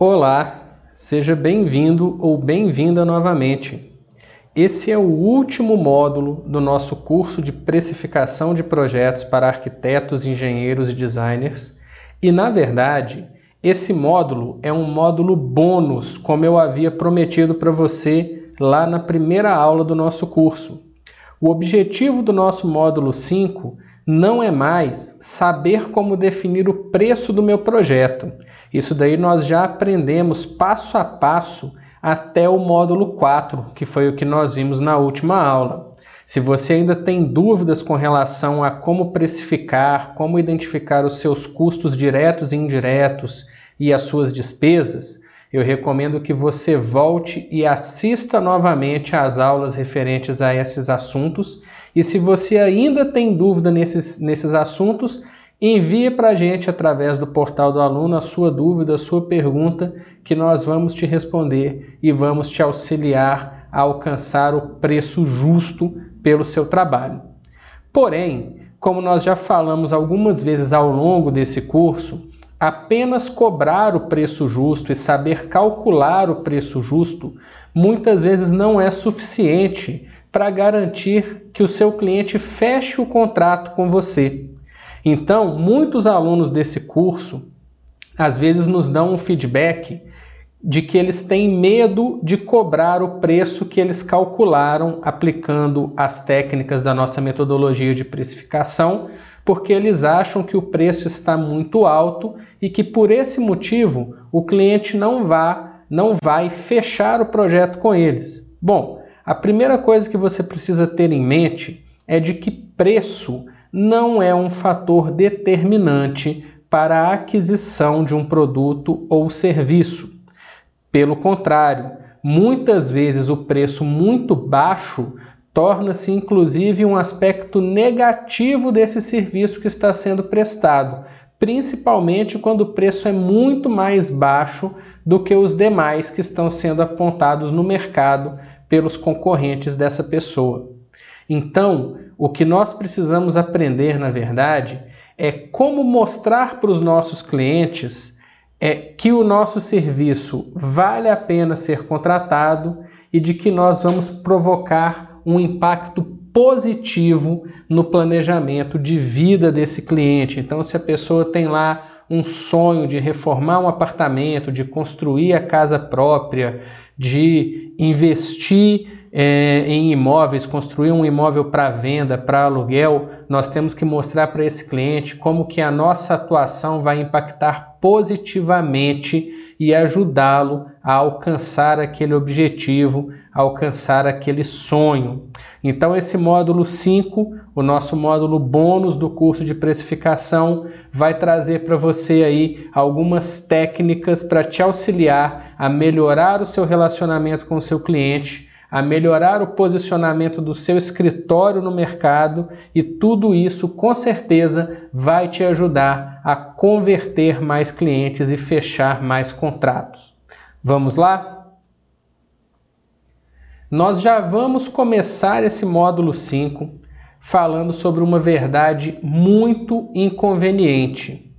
Olá, seja bem-vindo ou bem-vinda novamente. Esse é o último módulo do nosso curso de precificação de projetos para arquitetos, engenheiros e designers. E, na verdade, esse módulo é um módulo bônus, como eu havia prometido para você lá na primeira aula do nosso curso. O objetivo do nosso módulo 5 não é mais saber como definir o preço do meu projeto. Isso daí nós já aprendemos passo a passo até o módulo 4, que foi o que nós vimos na última aula. Se você ainda tem dúvidas com relação a como precificar, como identificar os seus custos diretos e indiretos e as suas despesas, eu recomendo que você volte e assista novamente às aulas referentes a esses assuntos. E se você ainda tem dúvida nesses assuntos, envie para a gente através do portal do aluno a sua dúvida, a sua pergunta, que nós vamos te responder e vamos te auxiliar a alcançar o preço justo pelo seu trabalho. Porém, como nós já falamos algumas vezes ao longo desse curso, apenas cobrar o preço justo e saber calcular o preço justo muitas vezes não é suficiente para garantir que o seu cliente feche o contrato com você. Então, muitos alunos desse curso, às vezes nos dão um feedback de que eles têm medo de cobrar o preço que eles calcularam aplicando as técnicas da nossa metodologia de precificação, porque eles acham que o preço está muito alto e que por esse motivo o cliente não vai fechar o projeto com eles. Bom, a primeira coisa que você precisa ter em mente é de que preço não é um fator determinante para a aquisição de um produto ou serviço. Pelo contrário, muitas vezes o preço muito baixo torna-se inclusive um aspecto negativo desse serviço que está sendo prestado, principalmente quando o preço é muito mais baixo do que os demais que estão sendo apontados no mercado pelos concorrentes dessa pessoa. Então, o que nós precisamos aprender, na verdade, é como mostrar para os nossos clientes que o nosso serviço vale a pena ser contratado e de que nós vamos provocar um impacto positivo no planejamento de vida desse cliente. Então, se a pessoa tem lá um sonho de reformar um apartamento, de construir a casa própria, de investir em imóveis, construir um imóvel para venda, para aluguel, nós temos que mostrar para esse cliente como que a nossa atuação vai impactar positivamente e ajudá-lo a alcançar aquele objetivo, a alcançar aquele sonho. Então esse módulo 5, o nosso módulo bônus do curso de precificação, vai trazer para você aí algumas técnicas para te auxiliar a melhorar o seu relacionamento com o seu cliente, a melhorar o posicionamento do seu escritório no mercado, e tudo isso com certeza vai te ajudar a converter mais clientes e fechar mais contratos. Vamos lá? Nós já vamos começar esse módulo 5 falando sobre uma verdade muito inconveniente.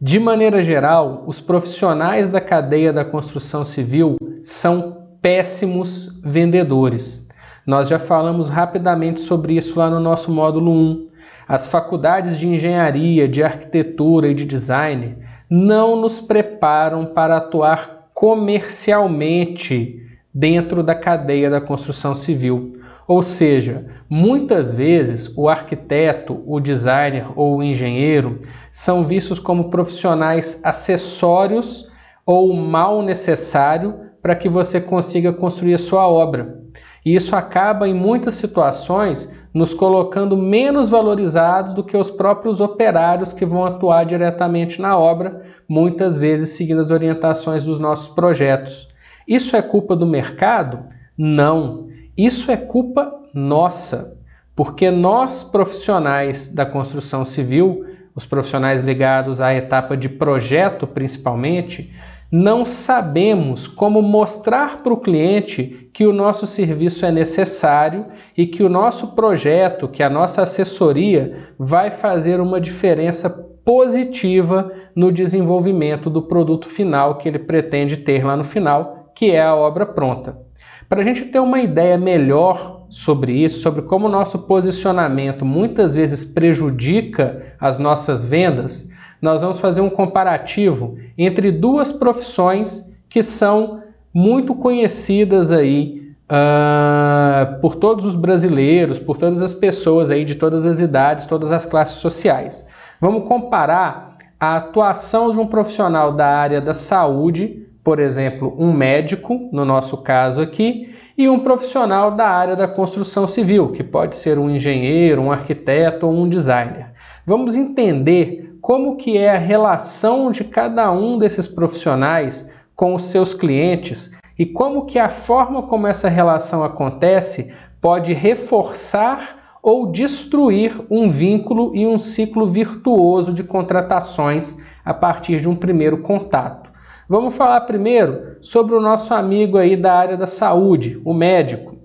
De maneira geral, os profissionais da cadeia da construção civil são péssimos vendedores. Nós já falamos rapidamente sobre isso lá no nosso módulo 1. As faculdades de engenharia, de arquitetura e de design não nos preparam para atuar comercialmente dentro da cadeia da construção civil. Ou seja, muitas vezes o arquiteto, o designer ou o engenheiro são vistos como profissionais acessórios ou mal necessário para que você consiga construir a sua obra. E isso acaba, em muitas situações, nos colocando menos valorizados do que os próprios operários que vão atuar diretamente na obra, muitas vezes seguindo as orientações dos nossos projetos. Isso é culpa do mercado? Não. Isso é culpa nossa, porque nós, profissionais da construção civil, os profissionais ligados à etapa de projeto principalmente, não sabemos como mostrar para o cliente que o nosso serviço é necessário e que o nosso projeto, que a nossa assessoria vai fazer uma diferença positiva no desenvolvimento do produto final que ele pretende ter lá no final, que é a obra pronta. Para a gente ter uma ideia melhor sobre isso, sobre como o nosso posicionamento muitas vezes prejudica as nossas vendas, nós vamos fazer um comparativo entre duas profissões que são muito conhecidas aí por todos os brasileiros, por todas as pessoas aí de todas as idades, todas as classes sociais. Vamos comparar a atuação de um profissional da área da saúde, por exemplo, um médico, no nosso caso aqui, e um profissional da área da construção civil, que pode ser um engenheiro, um arquiteto ou um designer. Vamos entender como que é a relação de cada um desses profissionais com os seus clientes e como que a forma como essa relação acontece pode reforçar ou destruir um vínculo e um ciclo virtuoso de contratações a partir de um primeiro contato. Vamos falar primeiro sobre o nosso amigo aí da área da saúde, o médico.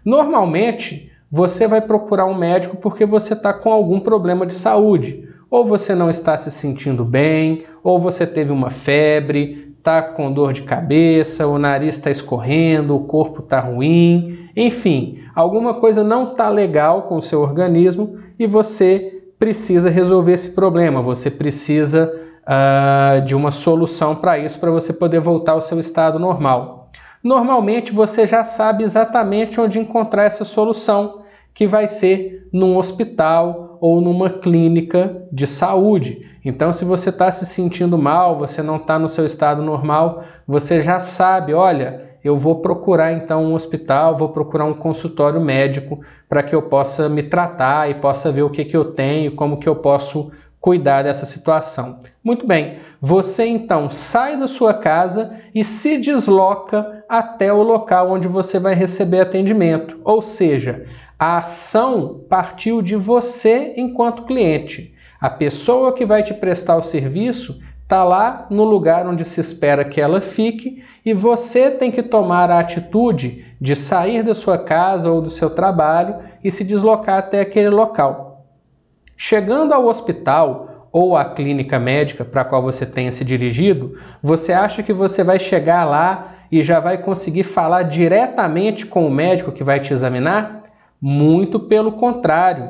Normalmente, você vai procurar um médico porque você está com algum problema de saúde. Ou você não está se sentindo bem, ou você teve uma febre, está com dor de cabeça, o nariz está escorrendo, o corpo está ruim, enfim, alguma coisa não está legal com o seu organismo e você precisa resolver esse problema, você precisa de uma solução para isso, para você poder voltar ao seu estado normal. Normalmente você já sabe exatamente onde encontrar essa solução, que vai ser num hospital ou numa clínica de saúde. Então, se você está se sentindo mal, você não está no seu estado normal, você já sabe, olha, eu vou procurar então um hospital, vou procurar um consultório médico para que eu possa me tratar e possa ver o que eu tenho, como que eu posso cuidar dessa situação. Muito bem, você então sai da sua casa e se desloca até o local onde você vai receber atendimento, ou seja, a ação partiu de você enquanto cliente. A pessoa que vai te prestar o serviço está lá no lugar onde se espera que ela fique e você tem que tomar a atitude de sair da sua casa ou do seu trabalho e se deslocar até aquele local. Chegando ao hospital ou à clínica médica para a qual você tenha se dirigido, você acha que você vai chegar lá e já vai conseguir falar diretamente com o médico que vai te examinar? Muito pelo contrário.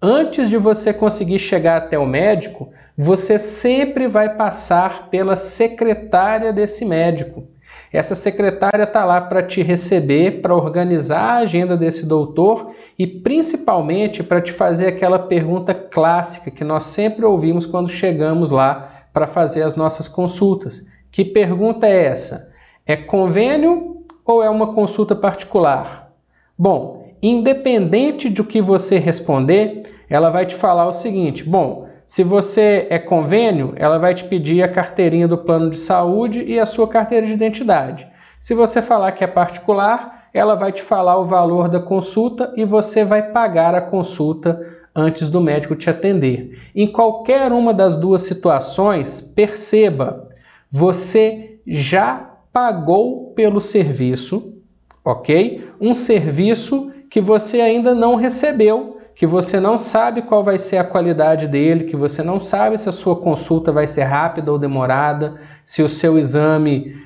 Antes de você conseguir chegar até o médico, você sempre vai passar pela secretária desse médico. Essa secretária está lá para te receber, para organizar a agenda desse doutor e principalmente para te fazer aquela pergunta clássica que nós sempre ouvimos quando chegamos lá para fazer as nossas consultas. Que pergunta é essa? É convênio ou é uma consulta particular? Bom, independente do que você responder, ela vai te falar o seguinte, bom, se você é convênio, ela vai te pedir a carteirinha do plano de saúde e a sua carteira de identidade. Se você falar que é particular, ela vai te falar o valor da consulta e você vai pagar a consulta antes do médico te atender. Em qualquer uma das duas situações, perceba, você já pagou pelo serviço, ok? Um serviço que você ainda não recebeu, que você não sabe qual vai ser a qualidade dele, que você não sabe se a sua consulta vai ser rápida ou demorada, se o seu exame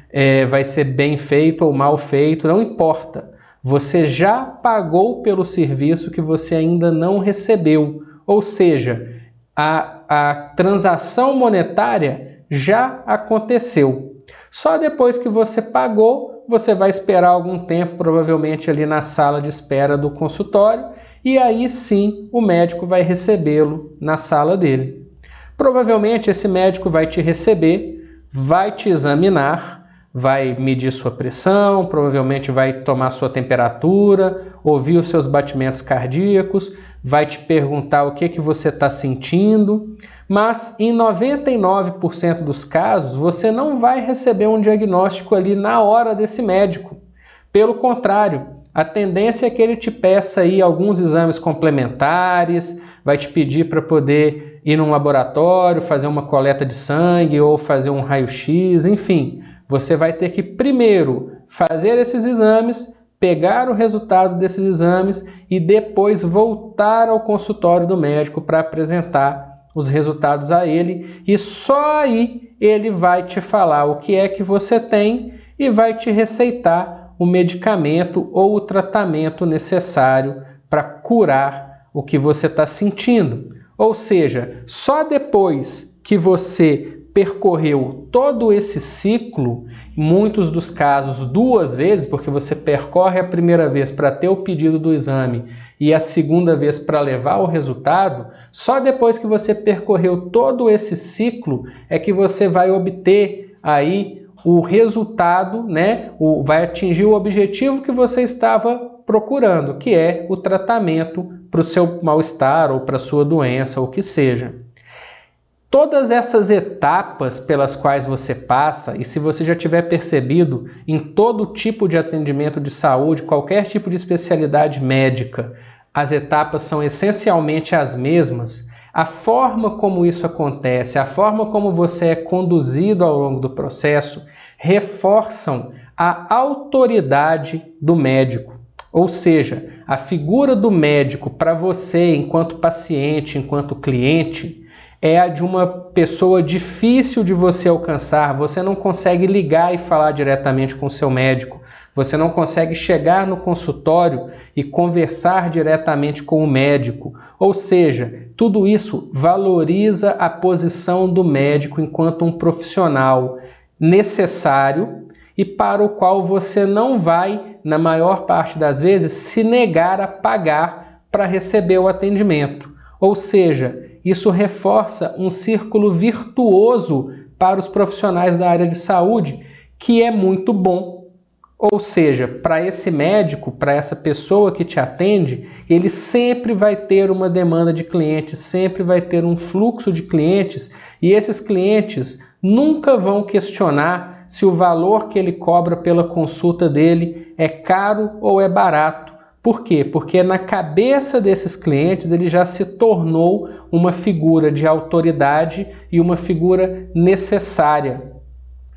vai ser bem feito ou mal feito, não importa. Você já pagou pelo serviço que você ainda não recebeu, ou seja, a transação monetária já aconteceu. Só depois que você pagou, você vai esperar algum tempo, provavelmente ali na sala de espera do consultório, e aí sim o médico vai recebê-lo na sala dele. Provavelmente esse médico vai te receber, vai te examinar, vai medir sua pressão, provavelmente vai tomar sua temperatura, ouvir os seus batimentos cardíacos, vai te perguntar o que você está sentindo, mas em 99% dos casos você não vai receber um diagnóstico ali na hora desse médico. Pelo contrário, a tendência é que ele te peça aí alguns exames complementares, vai te pedir para poder ir num laboratório, fazer uma coleta de sangue ou fazer um raio-x, enfim. Você vai ter que primeiro fazer esses exames, pegar o resultado desses exames e depois voltar ao consultório do médico para apresentar os resultados a ele e só aí ele vai te falar o que é que você tem e vai te receitar o medicamento ou o tratamento necessário para curar o que você está sentindo. Ou seja, só depois que você percorreu todo esse ciclo, em muitos dos casos 2 vezes, porque você percorre a primeira vez para ter o pedido do exame e a segunda vez para levar o resultado, só depois que você percorreu todo esse ciclo é que você vai obter aí o resultado, né? Vai atingir o objetivo que você estava procurando, que é o tratamento para o seu mal-estar ou para a sua doença, ou o que seja. Todas essas etapas pelas quais você passa, e se você já tiver percebido em todo tipo de atendimento de saúde, qualquer tipo de especialidade médica, as etapas são essencialmente as mesmas, a forma como isso acontece, a forma como você é conduzido ao longo do processo, reforçam a autoridade do médico. Ou seja, a figura do médico para você, enquanto paciente, enquanto cliente, é a de uma pessoa difícil de você alcançar. Você não consegue ligar e falar diretamente com o seu médico. Você não consegue chegar no consultório e conversar diretamente com o médico. Ou seja, tudo isso valoriza a posição do médico enquanto um profissional necessário e para o qual você não vai, na maior parte das vezes, se negar a pagar para receber o atendimento. Ou seja, isso reforça um círculo virtuoso para os profissionais da área de saúde, que é muito bom. Ou seja, para esse médico, para essa pessoa que te atende, ele sempre vai ter uma demanda de clientes, sempre vai ter um fluxo de clientes, e esses clientes nunca vão questionar se o valor que ele cobra pela consulta dele é caro ou é barato. Por quê? Porque na cabeça desses clientes ele já se tornou uma figura de autoridade e uma figura necessária.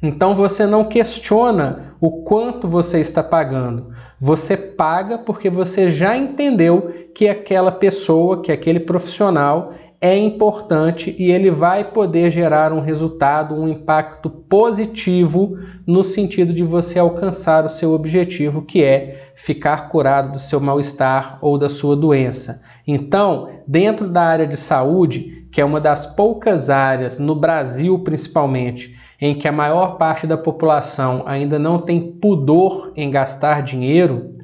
Então você não questiona o quanto você está pagando. Você paga porque você já entendeu que aquela pessoa, que aquele profissional é importante e ele vai poder gerar um resultado, um impacto positivo no sentido de você alcançar o seu objetivo, que é ficar curado do seu mal-estar ou da sua doença. Então, dentro da área de saúde, que é uma das poucas áreas, no Brasil principalmente, em que a maior parte da população ainda não tem pudor em gastar dinheiro,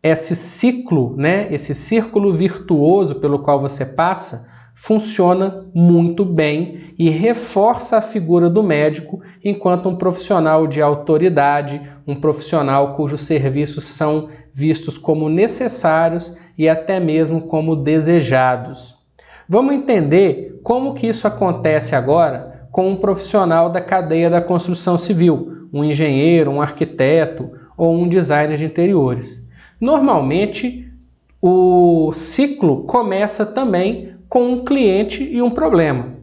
esse ciclo, né, esse círculo virtuoso pelo qual você passa, funciona muito bem e reforça a figura do médico enquanto um profissional de autoridade, um profissional cujos serviços são vistos como necessários e até mesmo como desejados. Vamos entender como que isso acontece agora com um profissional da cadeia da construção civil, um engenheiro, um arquiteto ou um designer de interiores. Normalmente, o ciclo começa também com um cliente e um problema.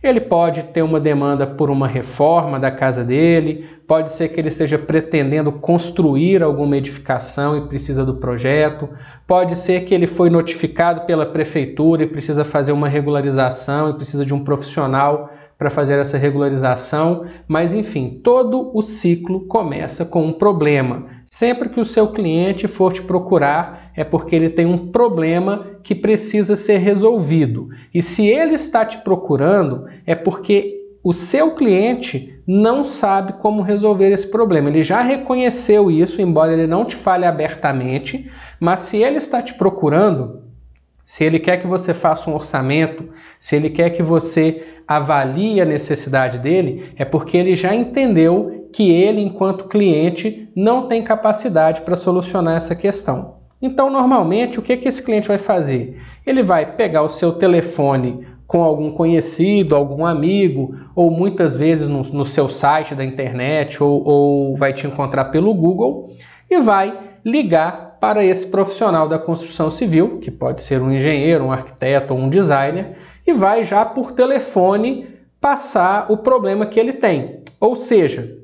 Ele pode ter uma demanda por uma reforma da casa dele, pode ser que ele esteja pretendendo construir alguma edificação e precisa do projeto, pode ser que ele foi notificado pela prefeitura e precisa fazer uma regularização e precisa de um profissional para fazer essa regularização, mas enfim, todo o ciclo começa com um problema. Sempre que o seu cliente for te procurar, é porque ele tem um problema que precisa ser resolvido. E se ele está te procurando, é porque o seu cliente não sabe como resolver esse problema. Ele já reconheceu isso, embora ele não te fale abertamente, mas se ele está te procurando, se ele quer que você faça um orçamento, se ele quer que você avalie a necessidade dele, é porque ele já entendeu que ele, enquanto cliente, não tem capacidade para solucionar essa questão. Então, normalmente, o que esse cliente vai fazer? Ele vai pegar o seu telefone com algum conhecido, algum amigo, ou muitas vezes no seu site da internet, ou vai te encontrar pelo Google, e vai ligar para esse profissional da construção civil, que pode ser um engenheiro, um arquiteto ou um designer, e vai já por telefone passar o problema que ele tem. Ou seja,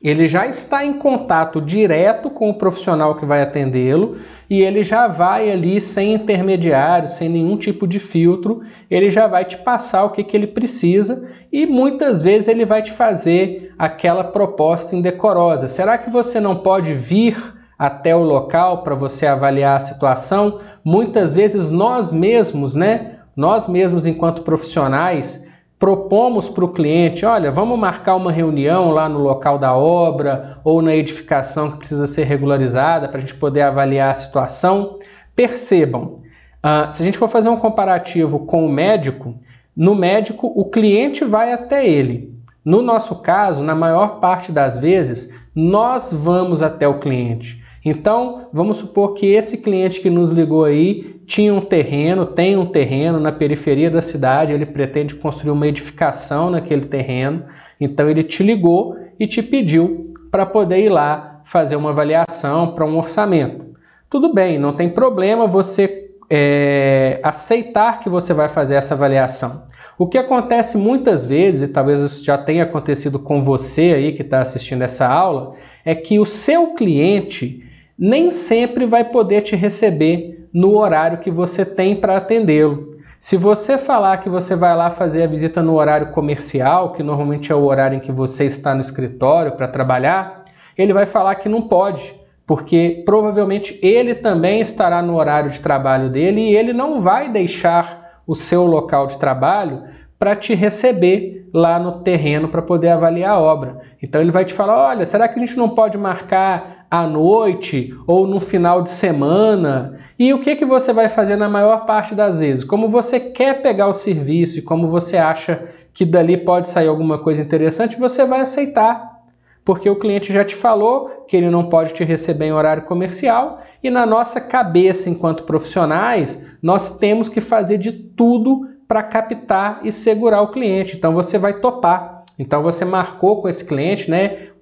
Ele já está em contato direto com o profissional que vai atendê-lo e ele já vai ali sem intermediário, sem nenhum tipo de filtro, ele já vai te passar o que ele precisa e muitas vezes ele vai te fazer aquela proposta indecorosa. Será que você não pode vir até o local para você avaliar a situação? Muitas vezes nós mesmos, Nós mesmos enquanto profissionais, propomos para o cliente, olha, vamos marcar uma reunião lá no local da obra ou na edificação que precisa ser regularizada para a gente poder avaliar a situação. Percebam, se a gente for fazer um comparativo com o médico, no médico o cliente vai até ele. No nosso caso, na maior parte das vezes, nós vamos até o cliente. Então, vamos supor que esse cliente que nos ligou aí tem um terreno na periferia da cidade, ele pretende construir uma edificação naquele terreno, então ele te ligou e te pediu para poder ir lá fazer uma avaliação para um orçamento. Tudo bem, não tem problema você aceitar que você vai fazer essa avaliação. O que acontece muitas vezes, e talvez isso já tenha acontecido com você aí que está assistindo essa aula, é que o seu cliente nem sempre vai poder te receber no horário que você tem para atendê-lo. Se você falar que você vai lá fazer a visita no horário comercial, que normalmente é o horário em que você está no escritório para trabalhar, ele vai falar que não pode, porque provavelmente ele também estará no horário de trabalho dele e ele não vai deixar o seu local de trabalho para te receber lá no terreno para poder avaliar a obra. Então ele vai te falar, olha, será que a gente não pode marcar à noite ou no final de semana? E o que você vai fazer na maior parte das vezes? Como você quer pegar o serviço e como você acha que dali pode sair alguma coisa interessante, você vai aceitar. Porque o cliente já te falou que ele não pode te receber em horário comercial e na nossa cabeça, enquanto profissionais, nós temos que fazer de tudo para captar e segurar o cliente. Então você vai topar. Então você marcou com esse cliente,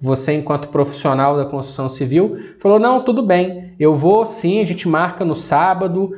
Você, enquanto profissional da construção civil, falou, não, tudo bem, eu vou sim, a gente marca no sábado.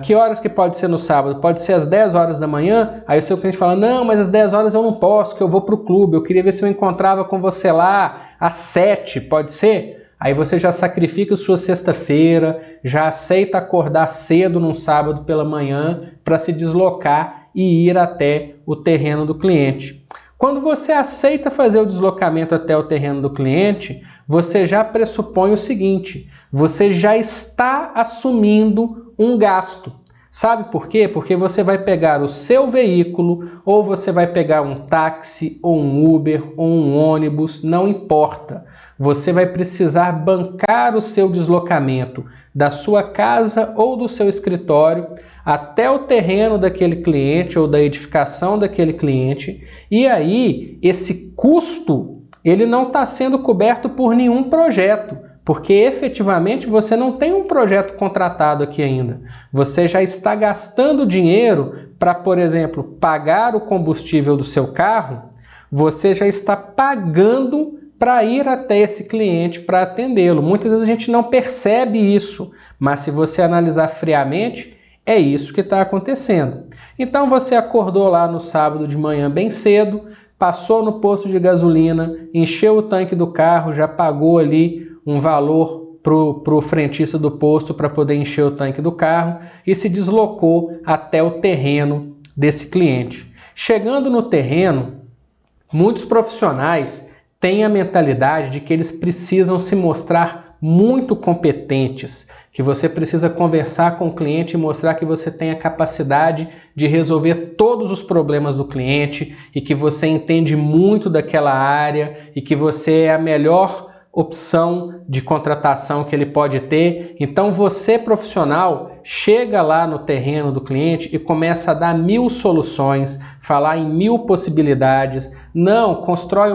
Que horas que pode ser no sábado? Pode ser às 10 horas da manhã? Aí o seu cliente fala, não, mas às 10 horas eu não posso, que eu vou para o clube, eu queria ver se eu encontrava com você lá às 7, pode ser? Aí você já sacrifica a sua sexta-feira, já aceita acordar cedo num sábado pela manhã para se deslocar e ir até o terreno do cliente. Quando você aceita fazer o deslocamento até o terreno do cliente, você já pressupõe o seguinte, você já está assumindo um gasto. Sabe por quê? Porque você vai pegar o seu veículo, ou você vai pegar um táxi, ou um Uber, ou um ônibus, não importa. Você vai precisar bancar o seu deslocamento da sua casa ou do seu escritório até o terreno daquele cliente ou da edificação daquele cliente, e aí esse custo ele não está sendo coberto por nenhum projeto, porque efetivamente você não tem um projeto contratado aqui ainda. Você já está gastando dinheiro para, por exemplo, pagar o combustível do seu carro, você já está pagando para ir até esse cliente para atendê-lo. Muitas vezes a gente não percebe isso, mas se você analisar friamente, é isso que está acontecendo. Então você acordou lá no sábado de manhã bem cedo, passou no posto de gasolina, encheu o tanque do carro, já pagou ali um valor para o frentista do posto para poder encher o tanque do carro e se deslocou até o terreno desse cliente. Chegando no terreno, muitos profissionais têm a mentalidade de que eles precisam se mostrar muito competentes, que você precisa conversar com o cliente e mostrar que você tem a capacidade de resolver todos os problemas do cliente e que você entende muito daquela área e que você é a melhor opção de contratação que ele pode ter. Então você, profissional, chega lá no terreno do cliente e começa a dar 1000 soluções, falar em 1000 possibilidades. Não, constrói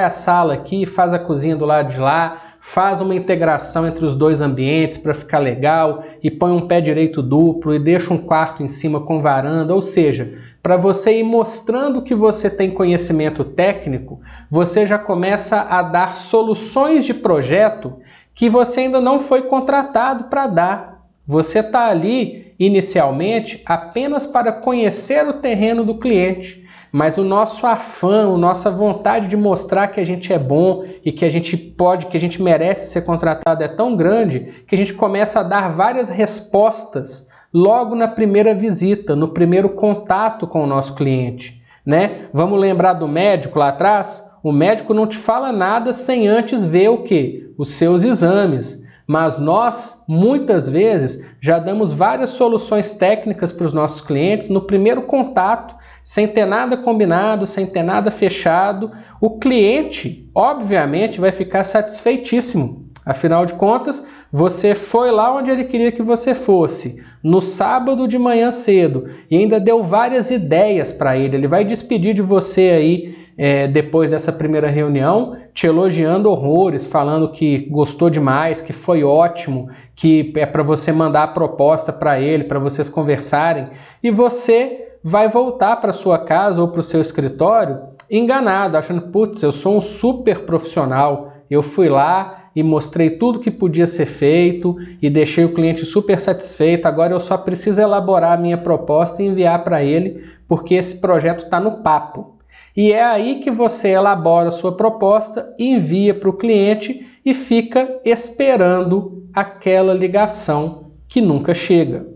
a sala aqui, faz a cozinha do lado de lá, faz uma integração entre os dois ambientes para ficar legal e põe um pé direito duplo e deixa um quarto em cima com varanda, ou seja, para você ir mostrando que você tem conhecimento técnico, você já começa a dar soluções de projeto que você ainda não foi contratado para dar. Você está ali, inicialmente, apenas para conhecer o terreno do cliente. mas o nosso afã, a nossa vontade de mostrar que a gente é bom e que a gente pode, que a gente merece ser contratado é tão grande que a gente começa a dar várias respostas logo na primeira visita, no primeiro contato com o nosso cliente, né? Vamos lembrar do médico lá atrás? O médico não te fala nada sem antes ver o quê? Os seus exames. Mas nós, muitas vezes, já damos várias soluções técnicas para os nossos clientes no primeiro contato, sem ter nada combinado, sem ter nada fechado. O cliente, obviamente, vai ficar satisfeitíssimo. Afinal de contas, você foi lá onde ele queria que você fosse, no sábado de manhã cedo, e ainda deu várias ideias para ele. Ele vai despedir de você aí depois dessa primeira reunião, te elogiando horrores, falando que gostou demais, que foi ótimo, que é para você mandar a proposta para ele, para vocês conversarem, e você vai voltar para sua casa ou para o seu escritório enganado, achando, putz, eu sou um super profissional, eu fui lá e mostrei tudo que podia ser feito e deixei o cliente super satisfeito, agora eu só preciso elaborar a minha proposta e enviar para ele, porque esse projeto está no papo. E é aí que você elabora a sua proposta, envia para o cliente e fica esperando aquela ligação que nunca chega.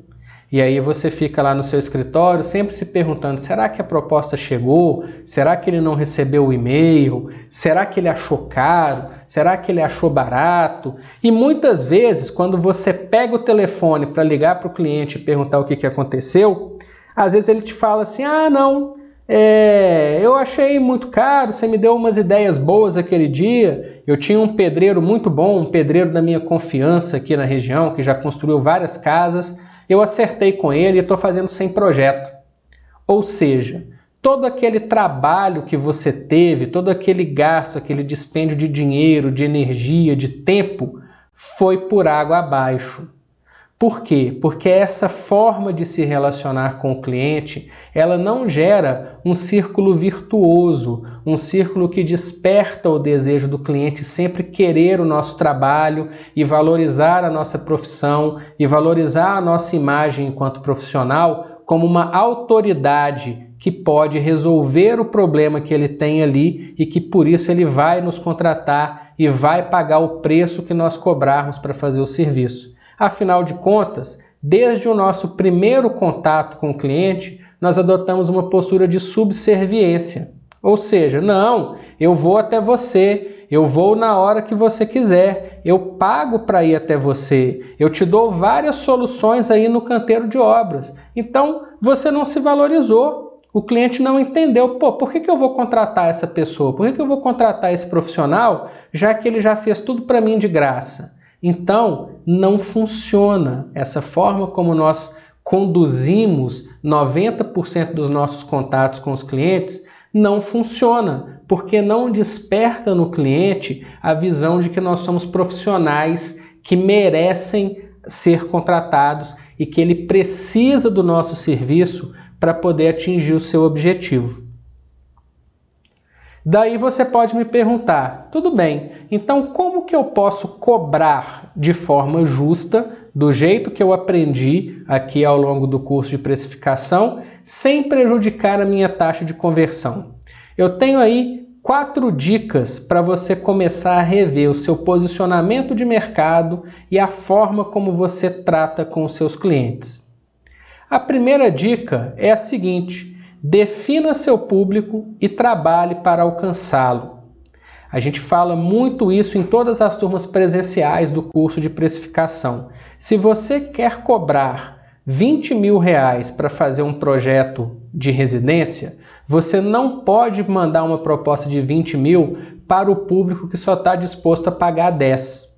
E aí você fica lá no seu escritório sempre se perguntando, será que a proposta chegou? Será que ele não recebeu o e-mail? Será que ele achou caro? Será que ele achou barato? E muitas vezes, quando você pega o telefone para ligar para o cliente e perguntar o que aconteceu, às vezes ele te fala assim, ah, não, eu achei muito caro, você me deu umas ideias boas aquele dia, eu tinha um pedreiro muito bom, um pedreiro da minha confiança aqui na região, que já construiu várias casas, eu acertei com ele e estou fazendo sem projeto. Ou seja, todo aquele trabalho que você teve, todo aquele gasto, aquele dispêndio de dinheiro, de energia, de tempo, foi por água abaixo. Por quê? Porque essa forma de se relacionar com o cliente, ela não gera um círculo virtuoso, um círculo que desperta o desejo do cliente sempre querer o nosso trabalho e valorizar a nossa profissão e valorizar a nossa imagem enquanto profissional como uma autoridade que pode resolver o problema que ele tem ali e que por isso ele vai nos contratar e vai pagar o preço que nós cobrarmos para fazer o serviço. Afinal de contas, desde o nosso primeiro contato com o cliente, nós adotamos uma postura de subserviência. Ou seja, não, eu vou até você, eu vou na hora que você quiser, eu pago para ir até você, eu te dou várias soluções aí no canteiro de obras. Então, você não se valorizou. O cliente não entendeu, por que eu vou contratar essa pessoa? Por que eu vou contratar esse profissional, já que ele já fez tudo para mim de graça? Então, não funciona essa forma como nós conduzimos 90% dos nossos contatos com os clientes, não funciona, porque não desperta no cliente a visão de que nós somos profissionais que merecem ser contratados e que ele precisa do nosso serviço para poder atingir o seu objetivo. Daí você pode me perguntar, tudo bem, então como que eu posso cobrar de forma justa, do jeito que eu aprendi aqui ao longo do curso de precificação, sem prejudicar a minha taxa de conversão? Eu tenho aí 4 dicas para você começar a rever o seu posicionamento de mercado e a forma como você trata com os seus clientes. A primeira dica é a seguinte: defina seu público e trabalhe para alcançá-lo. A gente fala muito isso em todas as turmas presenciais do curso de precificação. Se você quer cobrar R$20 mil para fazer um projeto de residência, você não pode mandar uma proposta de 20 mil para o público que só está disposto a pagar 10.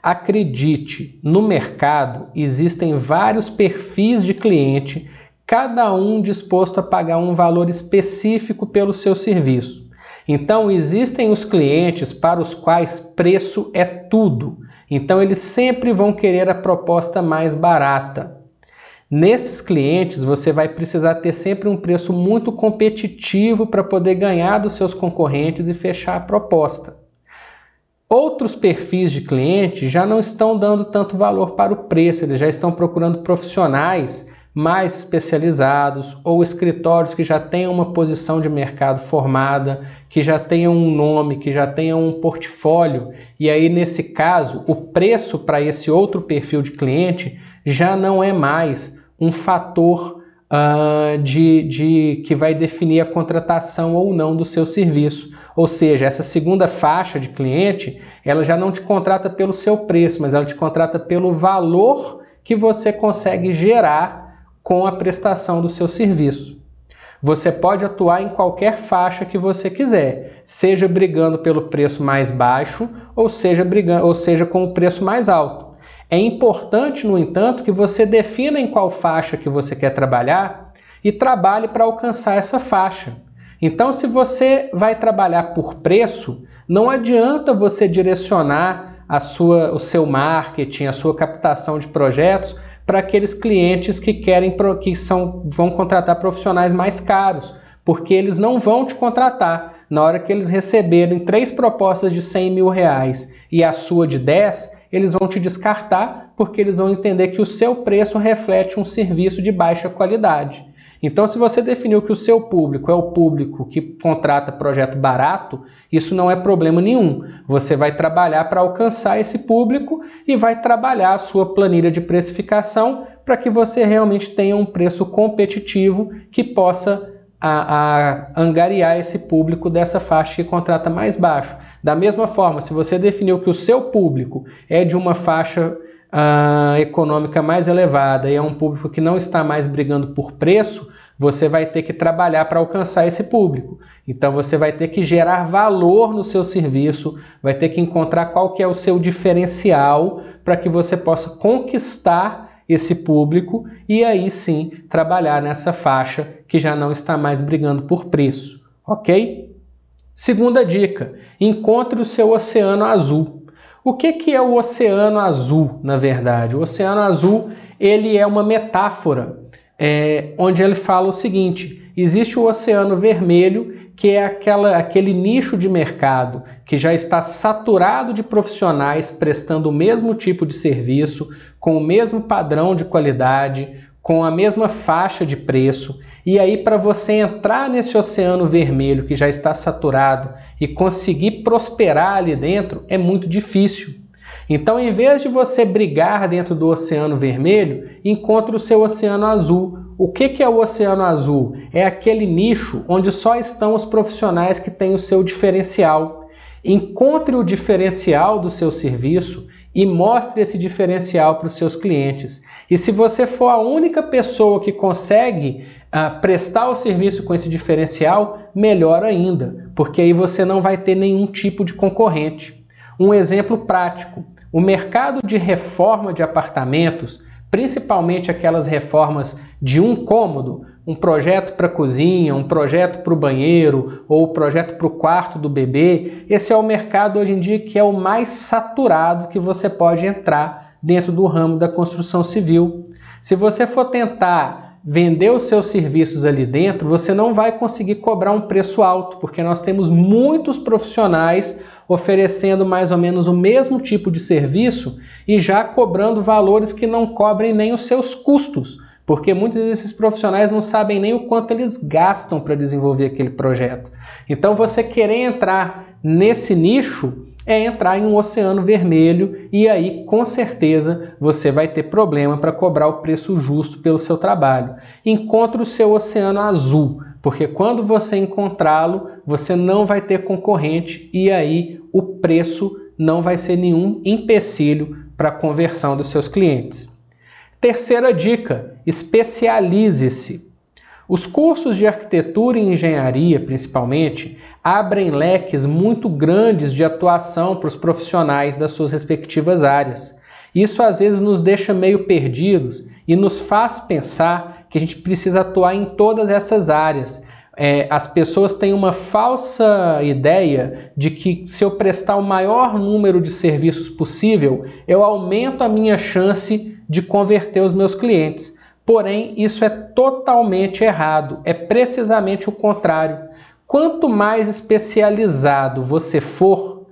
Acredite, no mercado existem vários perfis de cliente, cada um disposto a pagar um valor específico pelo seu serviço. Então, existem os clientes para os quais preço é tudo. Então, eles sempre vão querer a proposta mais barata. Nesses clientes, você vai precisar ter sempre um preço muito competitivo para poder ganhar dos seus concorrentes e fechar a proposta. Outros perfis de clientes já não estão dando tanto valor para o preço, eles já estão procurando profissionais mais especializados ou escritórios que já tenham uma posição de mercado formada, que já tenham um nome, que já tenham um portfólio. E aí, nesse caso, o preço para esse outro perfil de cliente já não é mais um fator que vai definir a contratação ou não do seu serviço. Ou seja, essa segunda faixa de cliente, ela já não te contrata pelo seu preço, mas ela te contrata pelo valor que você consegue gerar com a prestação do seu serviço. Você pode atuar em qualquer faixa que você quiser, seja brigando pelo preço mais baixo ou seja com o preço mais alto. É importante, no entanto, que você defina em qual faixa que você quer trabalhar e trabalhe para alcançar essa faixa. Então, se você vai trabalhar por preço, não adianta você direcionar o seu marketing, a sua captação de projetos para aqueles clientes que vão contratar profissionais mais caros, porque eles não vão te contratar. Na hora que eles receberem 3 propostas de R$100 mil e a sua de 10, eles vão te descartar porque eles vão entender que o seu preço reflete um serviço de baixa qualidade. Então, se você definiu que o seu público é o público que contrata projeto barato, isso não é problema nenhum. Você vai trabalhar para alcançar esse público e vai trabalhar a sua planilha de precificação para que você realmente tenha um preço competitivo que possa angariar esse público dessa faixa que contrata mais baixo. Da mesma forma, se você definiu que o seu público é de uma faixa econômica mais elevada e é um público que não está mais brigando por preço, você vai ter que trabalhar para alcançar esse público. Então você vai ter que gerar valor no seu serviço, vai ter que encontrar qual que é o seu diferencial para que você possa conquistar esse público e aí sim trabalhar nessa faixa que já não está mais brigando por preço, ok? Segunda dica, encontre o seu oceano azul. O que é o oceano azul, na verdade? O oceano azul, ele é uma metáfora, onde ele fala o seguinte: existe o oceano vermelho, que é aquele nicho de mercado que já está saturado de profissionais prestando o mesmo tipo de serviço, com o mesmo padrão de qualidade, com a mesma faixa de preço. E aí, para você entrar nesse oceano vermelho que já está saturado e conseguir prosperar ali dentro, é muito difícil. Então, em vez de você brigar dentro do oceano vermelho, encontre o seu oceano azul. O que é o oceano azul? É aquele nicho onde só estão os profissionais que têm o seu diferencial. Encontre o diferencial do seu serviço e mostre esse diferencial para os seus clientes. E se você for a única pessoa que consegue prestar o serviço com esse diferencial, melhor ainda, porque aí você não vai ter nenhum tipo de concorrente. Um exemplo prático: o mercado de reforma de apartamentos, principalmente aquelas reformas de um cômodo, um projeto para a cozinha, um projeto para o banheiro ou um projeto para o quarto do bebê, esse é o mercado hoje em dia que é o mais saturado que você pode entrar dentro do ramo da construção civil. Se você for tentar vender os seus serviços ali dentro, você não vai conseguir cobrar um preço alto, porque nós temos muitos profissionais oferecendo mais ou menos o mesmo tipo de serviço e já cobrando valores que não cobrem nem os seus custos, porque muitos desses profissionais não sabem nem o quanto eles gastam para desenvolver aquele projeto. Então, você querer entrar nesse nicho é entrar em um oceano vermelho e aí, com certeza, você vai ter problema para cobrar o preço justo pelo seu trabalho. Encontre o seu oceano azul, porque quando você encontrá-lo, você não vai ter concorrente e aí o preço não vai ser nenhum empecilho para a conversão dos seus clientes. Terceira dica: especialize-se. Os cursos de arquitetura e engenharia, principalmente, abrem leques muito grandes de atuação para os profissionais das suas respectivas áreas. Isso às vezes nos deixa meio perdidos e nos faz pensar que a gente precisa atuar em todas essas áreas. As pessoas têm uma falsa ideia de que se eu prestar o maior número de serviços possível, eu aumento a minha chance de converter os meus clientes. Porém, isso é totalmente errado, é precisamente o contrário. Quanto mais especializado você for,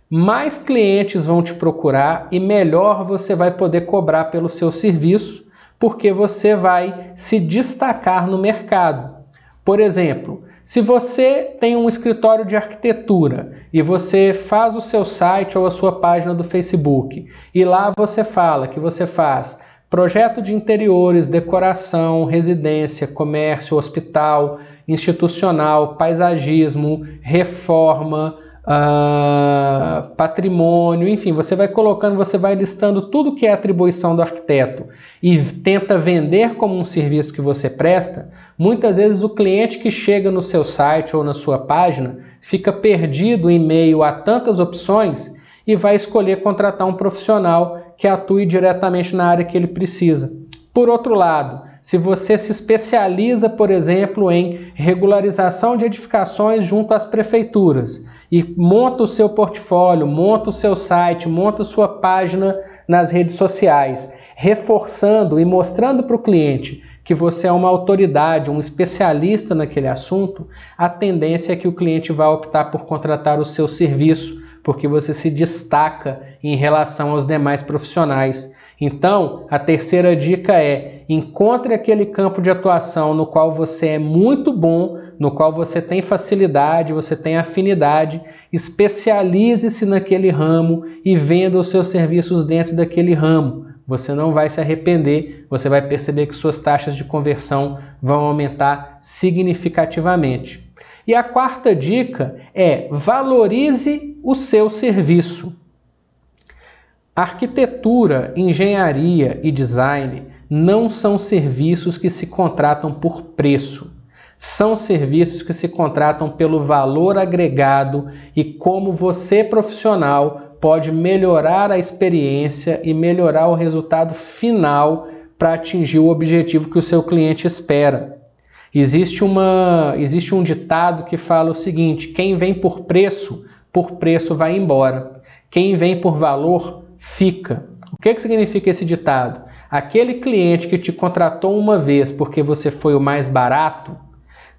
mais clientes vão te procurar e melhor você vai poder cobrar pelo seu serviço, porque você vai se destacar no mercado. Por exemplo, se você tem um escritório de arquitetura e você faz o seu site ou a sua página do Facebook e lá você fala que você faz projeto de interiores, decoração, residência, comércio, hospital, institucional, paisagismo, reforma, patrimônio, enfim, você vai colocando, você vai listando tudo que é atribuição do arquiteto e tenta vender como um serviço que você presta. Muitas vezes o cliente que chega no seu site ou na sua página fica perdido em meio a tantas opções e vai escolher contratar um profissional que atue diretamente na área que ele precisa. Por outro lado, se você se especializa, por exemplo, em regularização de edificações junto às prefeituras e monta o seu portfólio, monta o seu site, monta a sua página nas redes sociais, reforçando e mostrando para o cliente que você é uma autoridade, um especialista naquele assunto, a tendência é que o cliente vai optar por contratar o seu serviço, porque você se destaca em relação aos demais profissionais. Então, a terceira dica é: encontre aquele campo de atuação no qual você é muito bom, no qual você tem facilidade, você tem afinidade, especialize-se naquele ramo e venda os seus serviços dentro daquele ramo. Você não vai se arrepender, você vai perceber que suas taxas de conversão vão aumentar significativamente. E a quarta dica é: valorize o seu serviço. Arquitetura, engenharia e design não são serviços que se contratam por preço. São serviços que se contratam pelo valor agregado e como você, profissional, pode melhorar a experiência e melhorar o resultado final para atingir o objetivo que o seu cliente espera. Existe um ditado que fala o seguinte: quem vem por preço vai embora. Quem vem por valor, fica. O que significa esse ditado? Aquele cliente que te contratou uma vez porque você foi o mais barato,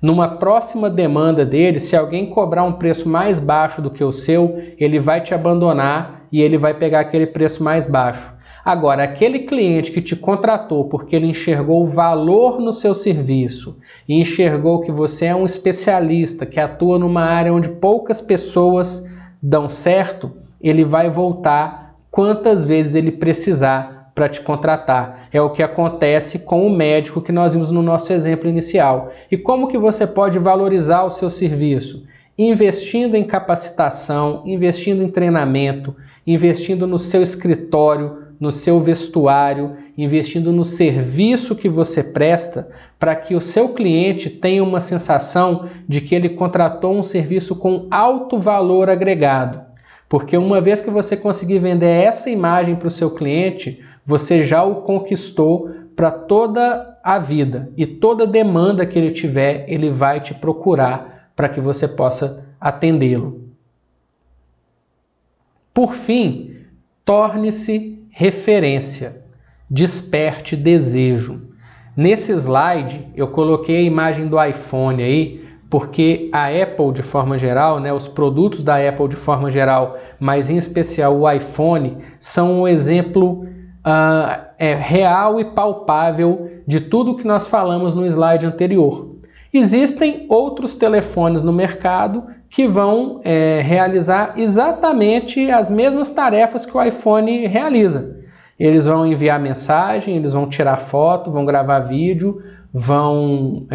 numa próxima demanda dele, se alguém cobrar um preço mais baixo do que o seu, ele vai te abandonar e ele vai pegar aquele preço mais baixo. Agora, aquele cliente que te contratou porque ele enxergou o valor no seu serviço e enxergou que você é um especialista, que atua numa área onde poucas pessoas dão certo, ele vai voltar quantas vezes ele precisar para te contratar. É o que acontece com o médico que nós vimos no nosso exemplo inicial. E como que você pode valorizar o seu serviço? Investindo em capacitação, investindo em treinamento, investindo no seu escritório, no seu vestuário, investindo no serviço que você presta, para que o seu cliente tenha uma sensação de que ele contratou um serviço com alto valor agregado. Porque uma vez que você conseguir vender essa imagem para o seu cliente, você já o conquistou para toda a vida. E toda demanda que ele tiver, ele vai te procurar para que você possa atendê-lo. Por fim, torne-se referência. Desperte desejo. Nesse slide, eu coloquei a imagem do iPhone aí, porque a Apple, de forma geral, os produtos da Apple de forma geral, mas em especial o iPhone, são um exemplo real e palpável de tudo que nós falamos no slide anterior. Existem outros telefones no mercado que vão realizar exatamente as mesmas tarefas que o iPhone realiza. Eles vão enviar mensagem, eles vão tirar foto, vão gravar vídeo, vão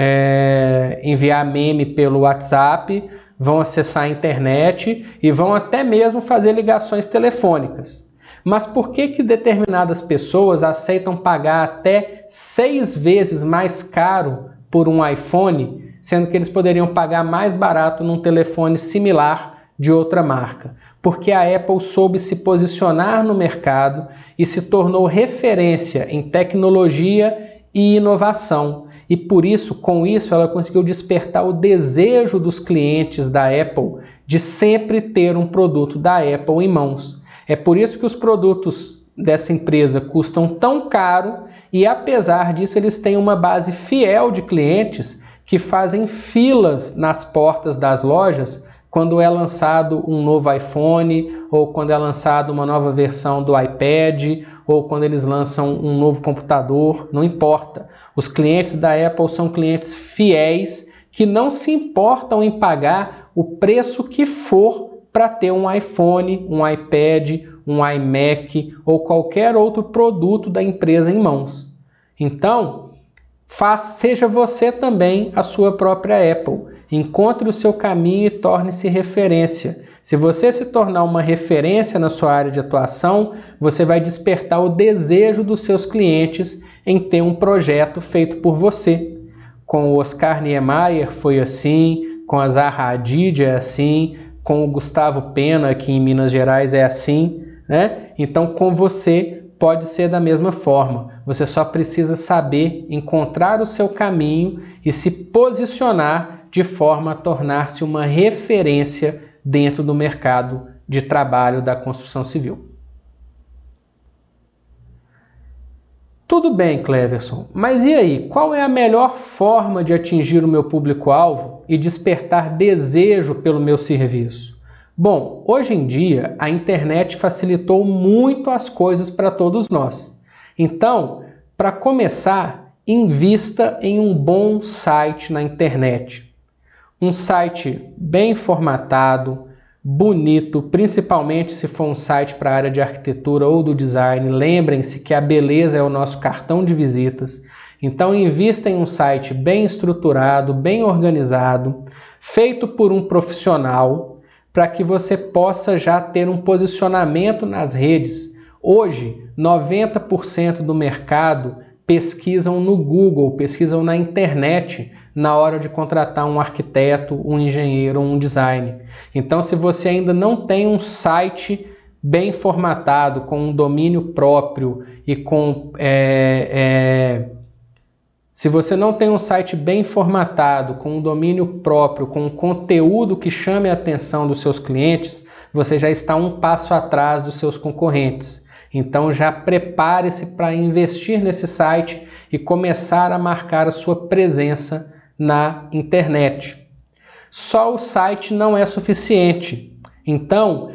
enviar meme pelo WhatsApp, vão acessar a internet e vão até mesmo fazer ligações telefônicas. Mas por que determinadas pessoas aceitam pagar até 6 vezes mais caro por um iPhone, sendo que eles poderiam pagar mais barato num telefone similar de outra marca? Porque a Apple soube se posicionar no mercado e se tornou referência em tecnologia e inovação. E por isso, com isso, ela conseguiu despertar o desejo dos clientes da Apple de sempre ter um produto da Apple em mãos. É por isso que os produtos dessa empresa custam tão caro e, apesar disso, eles têm uma base fiel de clientes que fazem filas nas portas das lojas quando é lançado um novo iPhone ou quando é lançada uma nova versão do iPad ou quando eles lançam um novo computador, não importa. Os clientes da Apple são clientes fiéis que não se importam em pagar o preço que for para ter um iPhone, um iPad, um iMac ou qualquer outro produto da empresa em mãos. Então, seja você também a sua própria Apple. Encontre o seu caminho e torne-se referência. Se você se tornar uma referência na sua área de atuação, você vai despertar o desejo dos seus clientes em ter um projeto feito por você. Com o Oscar Niemeyer foi assim, com a Zaha Hadid é assim, com o Gustavo Pena aqui em Minas Gerais é assim, né? Então com você pode ser da mesma forma. Você só precisa saber encontrar o seu caminho e se posicionar de forma a tornar-se uma referência dentro do mercado de trabalho da construção civil. Tudo bem, Cleverson, mas e aí? Qual é a melhor forma de atingir o meu público-alvo e despertar desejo pelo meu serviço? Bom, hoje em dia a internet facilitou muito as coisas para todos nós. Então, para começar, invista em um bom site na internet. Um site bem formatado, bonito, principalmente se for um site para a área de arquitetura ou do design. Lembrem-se que a beleza é o nosso cartão de visitas. Então invista em um site bem estruturado, bem organizado, feito por um profissional, para que você possa já ter um posicionamento nas redes. Hoje, 90% do mercado pesquisam no Google, pesquisam na internet, na hora de contratar um arquiteto, um engenheiro ou um design. Então, se você ainda não tem um site bem formatado, com um domínio próprio e com... Se você não tem um site bem formatado, com um domínio próprio, com um conteúdo que chame a atenção dos seus clientes, você já está um passo atrás dos seus concorrentes. Então já prepare-se para investir nesse site e começar a marcar a sua presença na internet. Só o site não é suficiente. Então,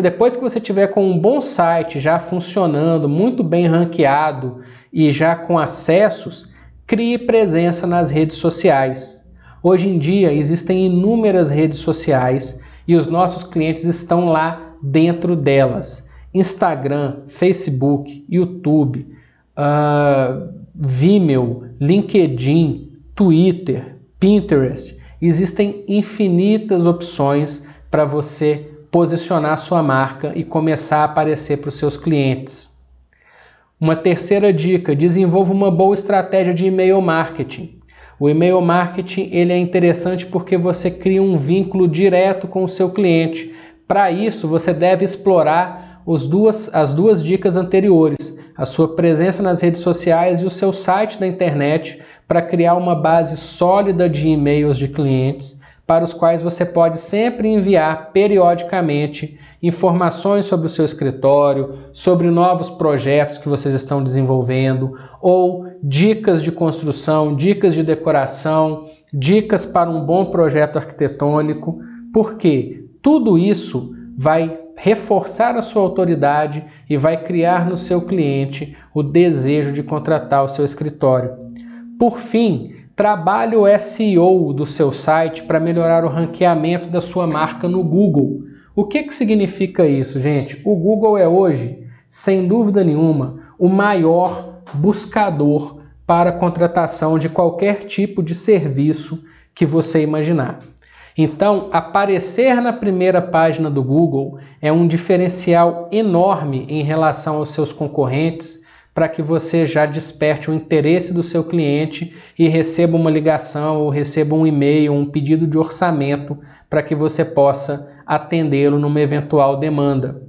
depois que você tiver com um bom site já funcionando, muito bem ranqueado e já com acessos, crie presença nas redes sociais. Hoje em dia existem inúmeras redes sociais e os nossos clientes estão lá dentro delas. Instagram, Facebook, YouTube, Vimeo, LinkedIn, Twitter, Pinterest. Existem infinitas opções para você posicionar sua marca e começar a aparecer para os seus clientes. Uma terceira dica, desenvolva uma boa estratégia de e-mail marketing. O e-mail marketing ele é interessante porque você cria um vínculo direto com o seu cliente. Para isso, você deve explorar as duas dicas anteriores, a sua presença nas redes sociais e o seu site da internet, para criar uma base sólida de e-mails de clientes, para os quais você pode sempre enviar periodicamente informações sobre o seu escritório, sobre novos projetos que vocês estão desenvolvendo, ou dicas de construção, dicas de decoração, dicas para um bom projeto arquitetônico, porque tudo isso vai reforçar a sua autoridade e vai criar no seu cliente o desejo de contratar o seu escritório. Por fim, trabalhe o SEO do seu site para melhorar o ranqueamento da sua marca no Google. O que significa isso, gente? O Google é hoje, sem dúvida nenhuma, o maior buscador para a contratação de qualquer tipo de serviço que você imaginar. Então, aparecer na primeira página do Google é um diferencial enorme em relação aos seus concorrentes, para que você já desperte o interesse do seu cliente e receba uma ligação ou receba um e-mail, um pedido de orçamento para que você possa atendê-lo numa eventual demanda.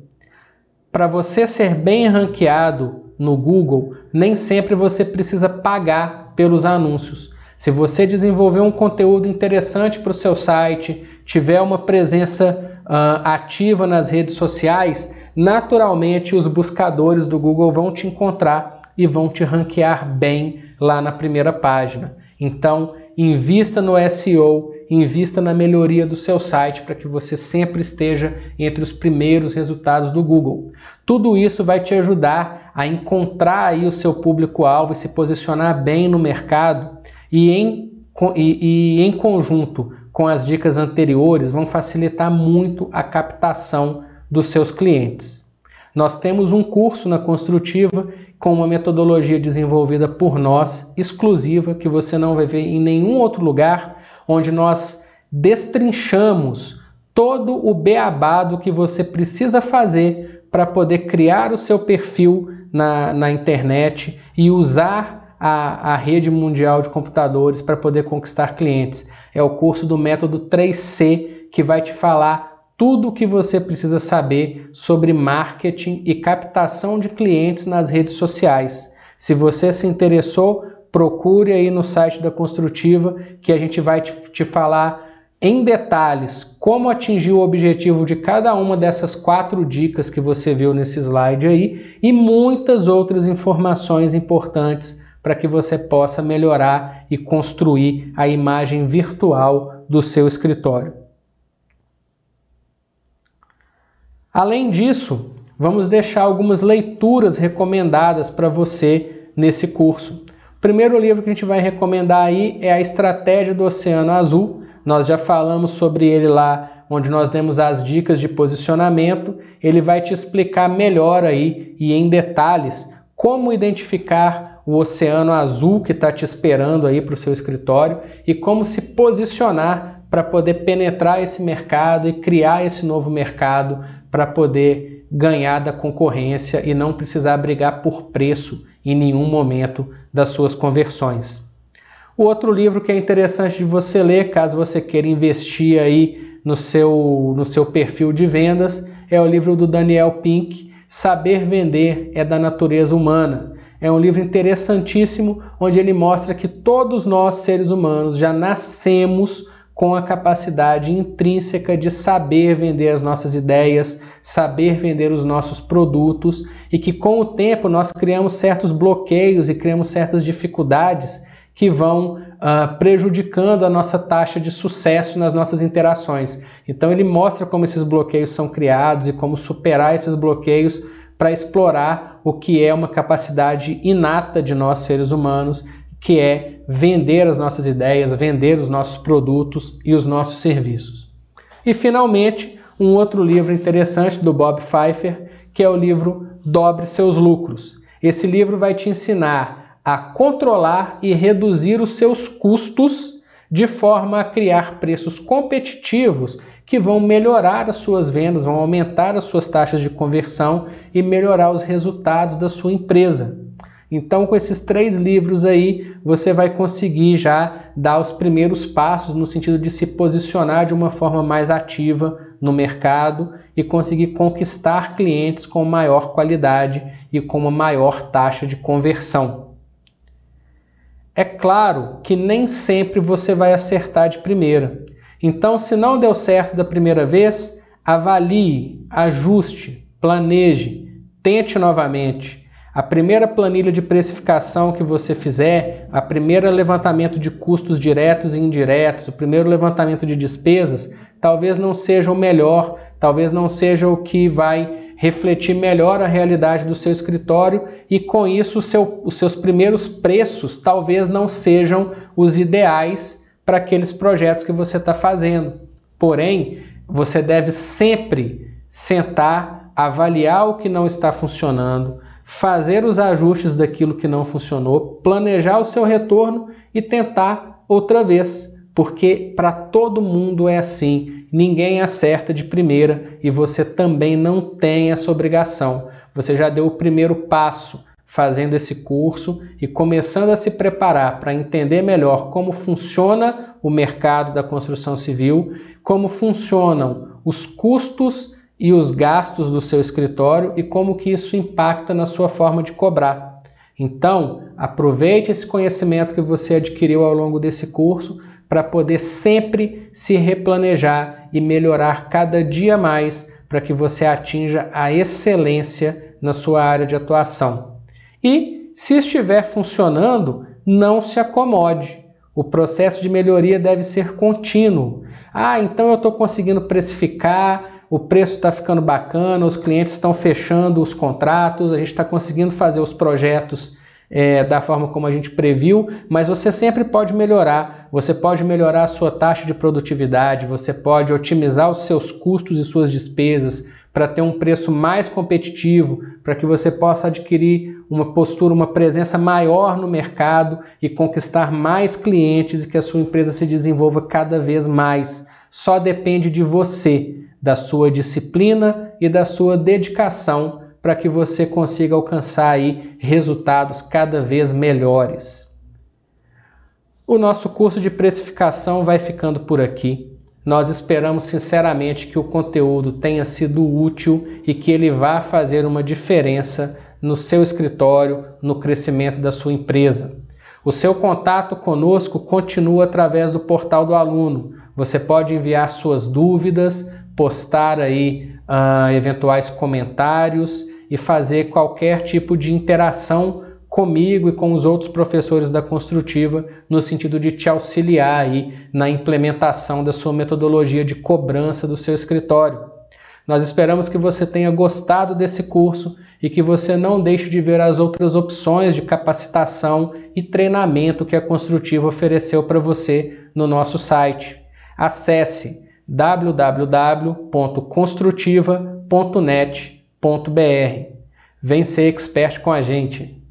Para você ser bem ranqueado no Google, nem sempre você precisa pagar pelos anúncios. Se você desenvolver um conteúdo interessante para o seu site, tiver uma presença ativa nas redes sociais, naturalmente os buscadores do Google vão te encontrar e vão te ranquear bem lá na primeira página. Então, invista no SEO, invista na melhoria do seu site para que você sempre esteja entre os primeiros resultados do Google. Tudo isso vai te ajudar a encontrar aí o seu público-alvo e se posicionar bem no mercado, e em conjunto com as dicas anteriores, vão facilitar muito a captação dos seus clientes. Nós temos um curso na Construtiva com uma metodologia desenvolvida por nós, exclusiva, que você não vai ver em nenhum outro lugar, onde nós destrinchamos todo o beabá do que você precisa fazer para poder criar o seu perfil na internet e usar a rede mundial de computadores para poder conquistar clientes. É o curso do método 3C, que vai te falar tudo o que você precisa saber sobre marketing e captação de clientes nas redes sociais. Se você se interessou, procure aí no site da Construtiva, que a gente vai te falar em detalhes como atingir o objetivo de cada uma dessas 4 dicas que você viu nesse slide aí e muitas outras informações importantes para que você possa melhorar e construir a imagem virtual do seu escritório. Além disso, vamos deixar algumas leituras recomendadas para você nesse curso. O primeiro livro que a gente vai recomendar aí é A Estratégia do Oceano Azul. Nós já falamos sobre ele lá, onde nós demos as dicas de posicionamento. Ele vai te explicar melhor aí e em detalhes como identificar o oceano azul que está te esperando aí para o seu escritório e como se posicionar para poder penetrar esse mercado e criar esse novo mercado para poder ganhar da concorrência e não precisar brigar por preço em nenhum momento das suas conversões. O outro livro que é interessante de você ler, caso você queira investir aí no seu perfil de vendas, é o livro do Daniel Pink, Saber Vender é da Natureza Humana. É um livro interessantíssimo, onde ele mostra que todos nós, seres humanos, já nascemos com a capacidade intrínseca de saber vender as nossas ideias, saber vender os nossos produtos, e que com o tempo nós criamos certos bloqueios e criamos certas dificuldades que vão prejudicando a nossa taxa de sucesso nas nossas interações. Então ele mostra como esses bloqueios são criados e como superar esses bloqueios para explorar o que é uma capacidade inata de nós seres humanos, que é vender as nossas ideias, vender os nossos produtos e os nossos serviços. E finalmente, um outro livro interessante do Bob Pfeiffer, que é o livro Dobre Seus Lucros. Esse livro vai te ensinar a controlar e reduzir os seus custos de forma a criar preços competitivos que vão melhorar as suas vendas, vão aumentar as suas taxas de conversão e melhorar os resultados da sua empresa. Então, com esses 3 livros aí, você vai conseguir já dar os primeiros passos no sentido de se posicionar de uma forma mais ativa no mercado e conseguir conquistar clientes com maior qualidade e com uma maior taxa de conversão. É claro que nem sempre você vai acertar de primeira. Então, se não deu certo da primeira vez, avalie, ajuste, planeje, tente novamente. A primeira planilha de precificação que você fizer, a primeira levantamento de custos diretos e indiretos, o primeiro levantamento de despesas, talvez não seja o melhor, talvez não seja o que vai refletir melhor a realidade do seu escritório e com isso os seus primeiros preços talvez não sejam os ideais para aqueles projetos que você está fazendo. Porém, você deve sempre sentar, avaliar o que não está funcionando, fazer os ajustes daquilo que não funcionou, planejar o seu retorno e tentar outra vez, porque para todo mundo é assim, ninguém acerta de primeira e você também não tem essa obrigação. Você já deu o primeiro passo fazendo esse curso e começando a se preparar para entender melhor como funciona o mercado da construção civil, como funcionam os custos e os gastos do seu escritório e como que isso impacta na sua forma de cobrar. Então, aproveite esse conhecimento que você adquiriu ao longo desse curso para poder sempre se replanejar e melhorar cada dia mais para que você atinja a excelência na sua área de atuação. E, se estiver funcionando, não se acomode. O processo de melhoria deve ser contínuo. Então eu estou conseguindo precificar, o preço está ficando bacana, os clientes estão fechando os contratos, a gente está conseguindo fazer os projetos da forma como a gente previu, mas você sempre pode melhorar. Você pode melhorar a sua taxa de produtividade, você pode otimizar os seus custos e suas despesas para ter um preço mais competitivo, para que você possa adquirir uma postura, uma presença maior no mercado e conquistar mais clientes e que a sua empresa se desenvolva cada vez mais. Só depende de você, da sua disciplina e da sua dedicação para que você consiga alcançar aí resultados cada vez melhores. O nosso curso de precificação vai ficando por aqui. Nós esperamos sinceramente que o conteúdo tenha sido útil e que ele vá fazer uma diferença no seu escritório, no crescimento da sua empresa. O seu contato conosco continua através do portal do aluno. Você pode enviar suas dúvidas, postar aí eventuais comentários e fazer qualquer tipo de interação comigo e com os outros professores da Construtiva no sentido de te auxiliar aí na implementação da sua metodologia de cobrança do seu escritório. Nós esperamos que você tenha gostado desse curso e que você não deixe de ver as outras opções de capacitação e treinamento que a Construtiva ofereceu para você no nosso site. Acesse www.construtiva.net.br. Vem ser expert com a gente!